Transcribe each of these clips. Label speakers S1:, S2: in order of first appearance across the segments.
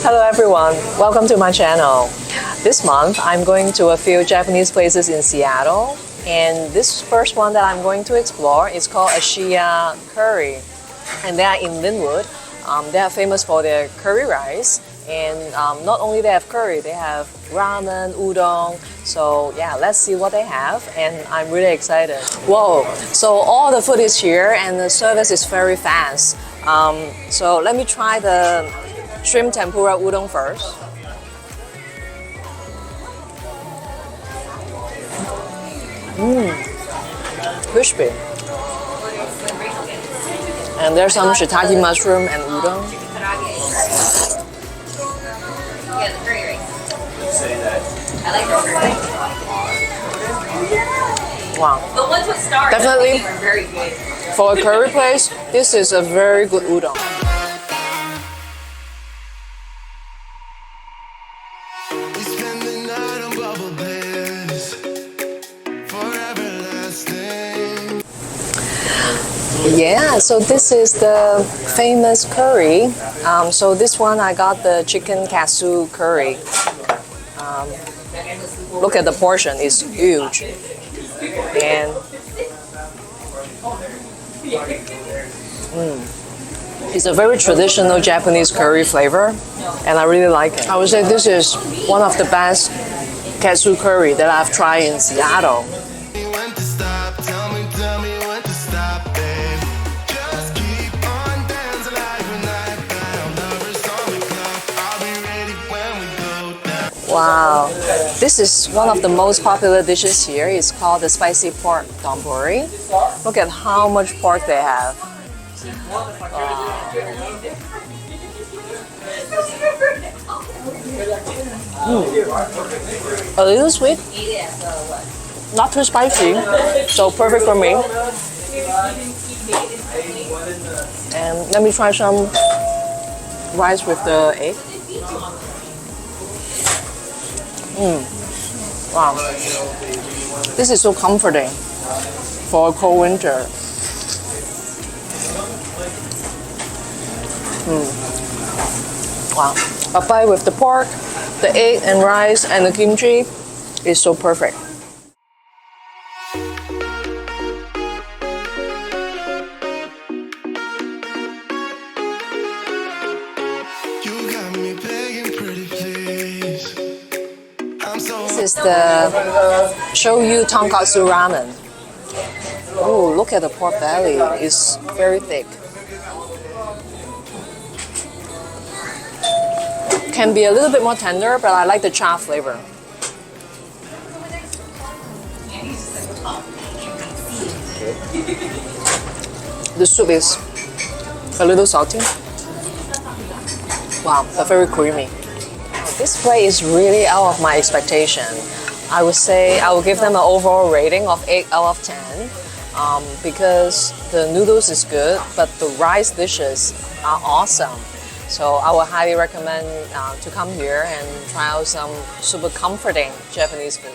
S1: Hello everyone, welcome to my channel. This month I'm going to a few Japanese places in Seattle, and this first one that I'm going to explore is called Ashiya Curry, and they are in Lynnwood. They are famous for their curry rice, and not only they have curry, they have ramen, udon. So yeah, let's see what they have, and I'm really excited. Whoa, so all the food is here and the service is very fast. So let me try the shrimp tempura udon first. Crispy. And there's some shiitake mushroom and udon. Wow. The ones with stars definitely are very good. For a curry place, this is a very good udon. Yeah, so this is the famous curry. So this one I got the chicken Katsu curry. Look at the portion, it's huge. And it's a very traditional Japanese curry flavor, and I really like it. I would say this is one of the best Katsu curry that I've tried in Seattle. Wow, this is one of the most popular dishes here. It's called the spicy pork donburi. Look at how much pork they have. A little sweet, not too spicy, so perfect for me. And let me try some rice with the egg. Wow, this is so comforting for a cold winter. Wow, a bite with the pork, the egg and rice and the kimchi is so perfect. This is the shoyu tonkatsu ramen. Oh, look at the pork belly. It's very thick. Can be a little bit more tender, but I like the cha flavor. The soup is a little salty. Wow, they're very creamy. This plate is really out of my expectation. I would say I will give them an overall rating of 8 out of 10 because the noodles is good, but the rice dishes are awesome. So I would highly recommend to come here and try out some super comforting Japanese food.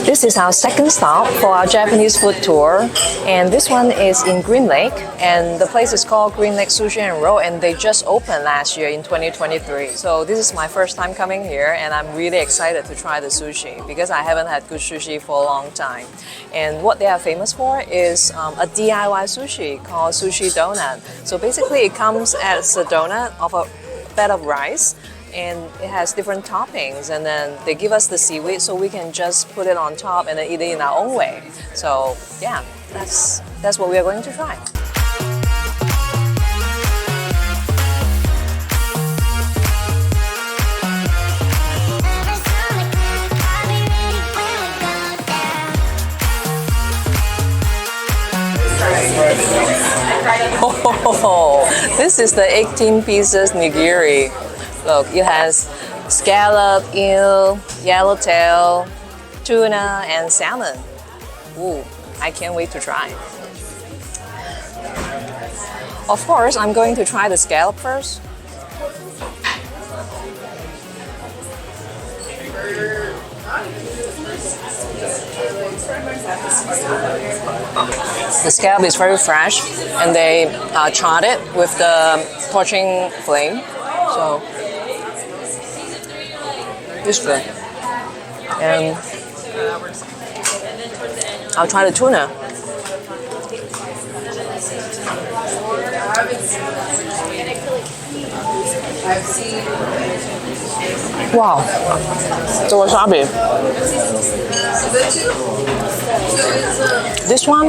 S1: This is our second stop for our Japanese food tour, and this one is in Green Lake, and the place is called Green Lake Sushi and Roll, and they just opened last year in 2023. So this is my first time coming here, and I'm really excited to try the sushi because I haven't had good sushi for a long time. And what they are famous for is a DIY sushi called Sushi Donut. So basically it comes as a donut of a bed of rice, and it has different toppings, and then they give us the seaweed so we can just put it on top and then eat it in our own way. So yeah, that's what we are going to try. Oh, this is the 18 pieces nigiri. Look, it has scallop, eel, yellowtail, tuna, and salmon. Ooh, I can't wait to try. Of course, I'm going to try the scallop first. The scallop is very fresh, and they charred it with the torching flame. So it's good. And I'll try the tuna. Wow, the wasabi. This one,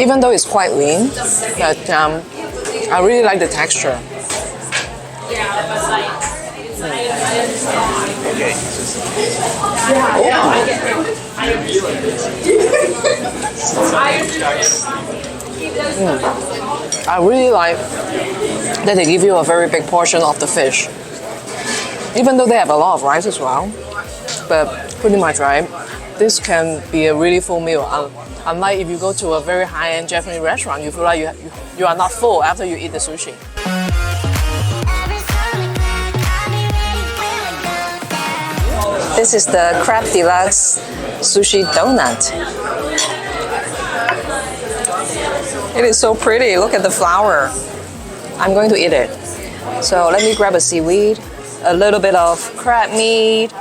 S1: even though it's quite lean, but I really like the texture. I really like that they give you a very big portion of the fish. Even though they have a lot of rice as well, but pretty much, right, this can be a really full meal. Unlike if you go to a very high-end Japanese restaurant, you feel like you are not full after you eat the sushi. This is the Crab Deluxe Sushi Donut. It is so pretty. Look at the flower. I'm going to eat it. So let me grab a seaweed, a little bit of crab meat,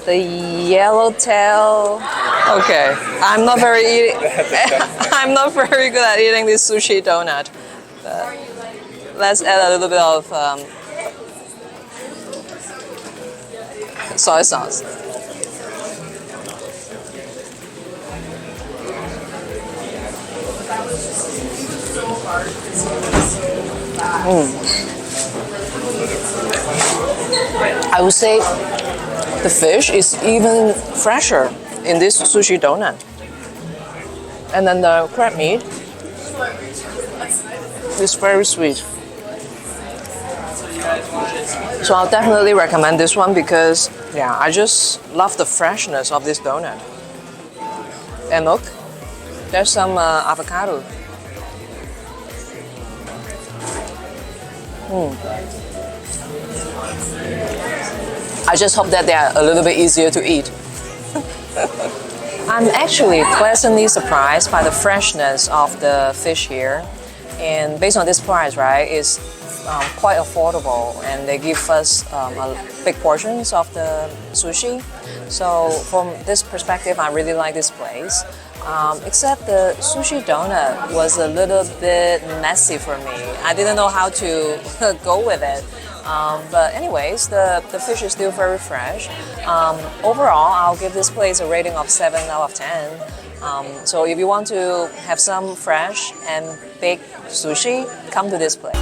S1: the yellowtail. Okay, I'm not very good at eating this sushi donut. But let's add a little bit of soy sauce. I would say the fish is even fresher in this sushi donut. And then the crab meat is very sweet. So I'll definitely recommend this one because, yeah, I just love the freshness of this donut. And look, there's some avocado. I just hope that they are a little bit easier to eat. I'm actually pleasantly surprised by the freshness of the fish here. And based on this price, right, it's quite affordable, and they give us big portions of the sushi. So from this perspective, I really like this place. Except the sushi donut was a little bit messy for me. I didn't know how to go with it. But anyways, the fish is still very fresh. Overall, I'll give this place a rating of 7 out of 10. So if you want to have some fresh and big sushi, come to this place.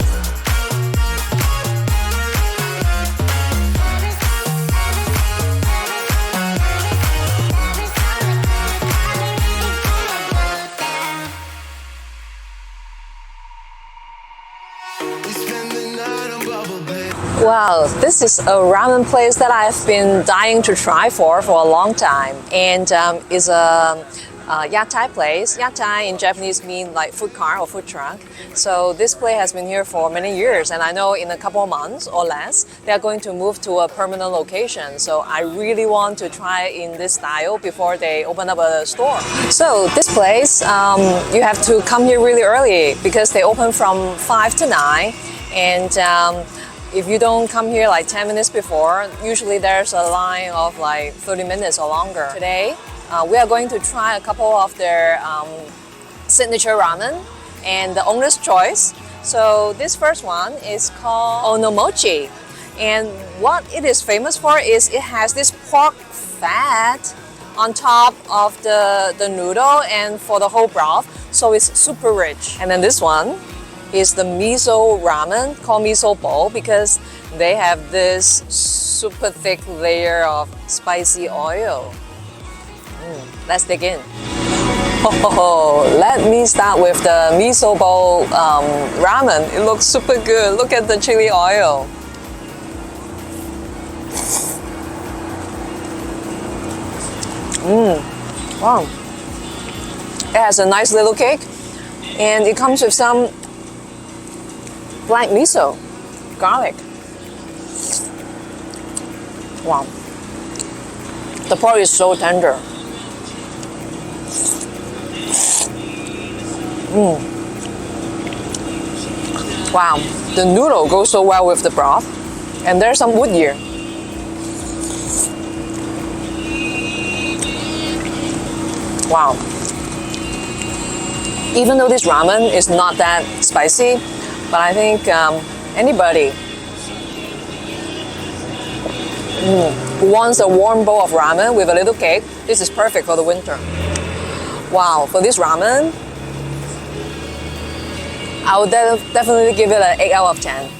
S1: Wow, this is a ramen place that I've been dying to try for a long time, and is a Yatai place. Yatai in Japanese means like food car or food truck. So this place has been here for many years, and I know in a couple of months or less, they are going to move to a permanent location. So I really want to try in this style before they open up a store. So this place, you have to come here really early because they open from 5 to 9, and if you don't come here like 10 minutes before, usually there's a line of like 30 minutes or longer. Today, we are going to try a couple of their signature ramen and the owner's choice. So this first one is called onomochi. And what it is famous for is it has this pork fat on top of the noodle and for the whole broth. So it's super rich. And then this one is the miso ramen, called miso bowl, because they have this super thick layer of spicy oil. Let's dig in. Oh, let me start with the miso bowl ramen. It looks super good. Look at the chili oil. Wow. It has a nice little cake, and it comes with some black miso, garlic. Wow. The pork is so tender. Wow, the noodle goes so well with the broth, and there's some wood here. Wow. Even though this ramen is not that spicy, but I think anybody who wants a warm bowl of ramen with a little cake, this is perfect for the winter. Wow, for this ramen, I would definitely give it an 8 out of 10.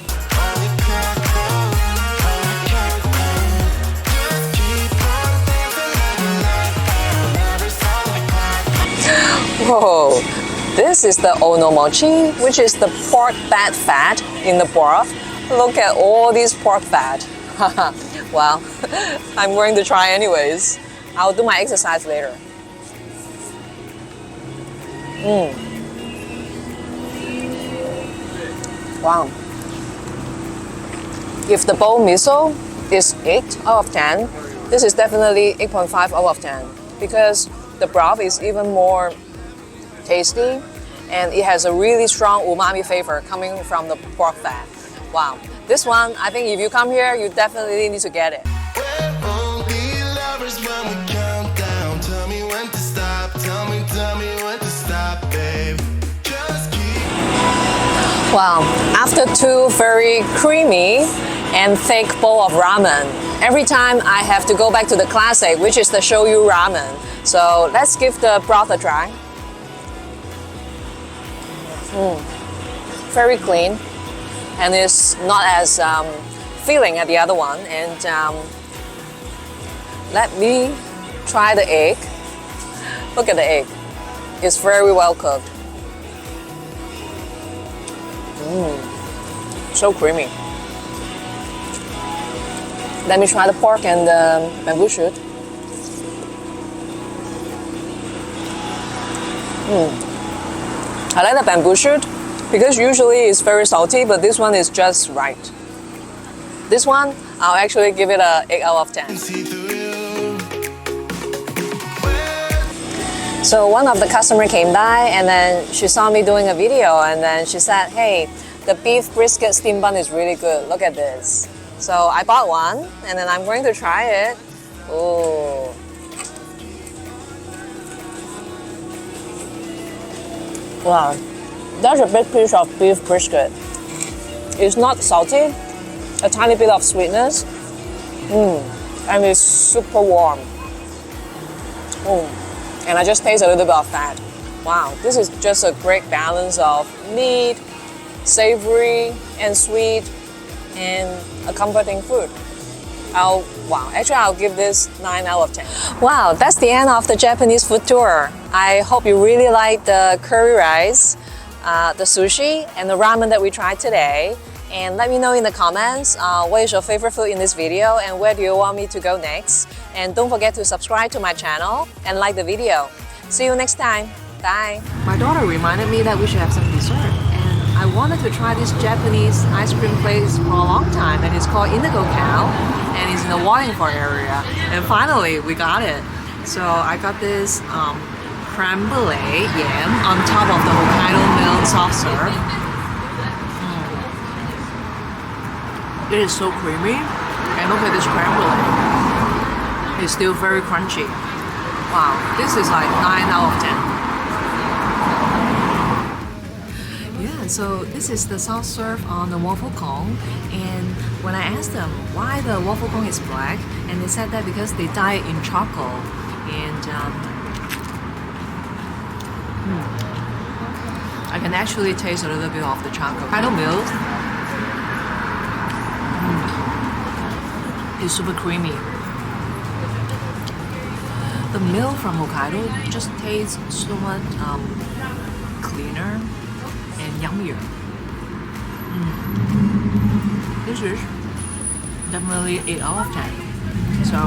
S1: Whoa, this is the onomochi, which is the pork fat in the broth. Look at all these pork fat. Well, I'm going to try anyways. I'll do my exercise later. Wow. If the bowl miso is 8 out of 10, this is definitely 8.5 out of 10 because the broth is even more tasty and it has a really strong umami flavor coming from the pork fat. Wow. This one, I think if you come here, you definitely need to get it. Wow, after 2 very creamy and thick bowl of ramen, every time I have to go back to the classic, which is the shoyu ramen. So let's give the broth a try. Very clean, and it's not as filling as the other one. And let me try the egg. Look at the egg. It's very well cooked. So creamy. Let me try the pork and the bamboo shoot. I like the bamboo shoot because usually it's very salty, but this one is just right. This one, I'll actually give it a 8 out of 10. So one of the customers came by and then she saw me doing a video and then she said, hey, the beef brisket steam bun is really good. Look at this. So I bought one and then I'm going to try it. Oh. Wow, that's a big piece of beef brisket. It's not salty, a tiny bit of sweetness, and it's super warm. And I just taste a little bit of fat. Wow, this is just a great balance of meat, savory, and sweet, and a comforting food. I'll give this 9 out of 10. Wow, that's the end of the Japanese food tour. I hope you really like the curry rice, the sushi, and the ramen that we tried today. And let me know in the comments what is your favorite food in this video and where do you want me to go next. And don't forget to subscribe to my channel and like the video. See you next time. Bye. My daughter reminded me that we should have some dessert. And I wanted to try this Japanese ice cream place for a long time, and it's called Indigo Cow, and it's in the Wallingford area. And finally, we got it. So I got this creme brulee yam on top of the hokkaidomilk soft serve. It is so creamy, and look at this creme brulee. It's still very crunchy. Wow, this is like 9 out of 10. So this is the soft serve on the waffle cone, and when I asked them why the waffle cone is black, and they said that because they dye it in charcoal, and I can actually taste a little bit of the charcoal. Hokkaidomilk is super creamy. The milk from Hokkaido just tastes so much cleaner and yummier. This is definitely 8 out of 10. So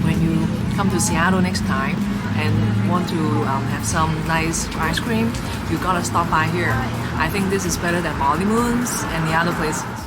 S1: when you come to Seattle next time and want to have some nice ice cream, you gotta stop by here. I think this is better than Molly Moon's and the other places.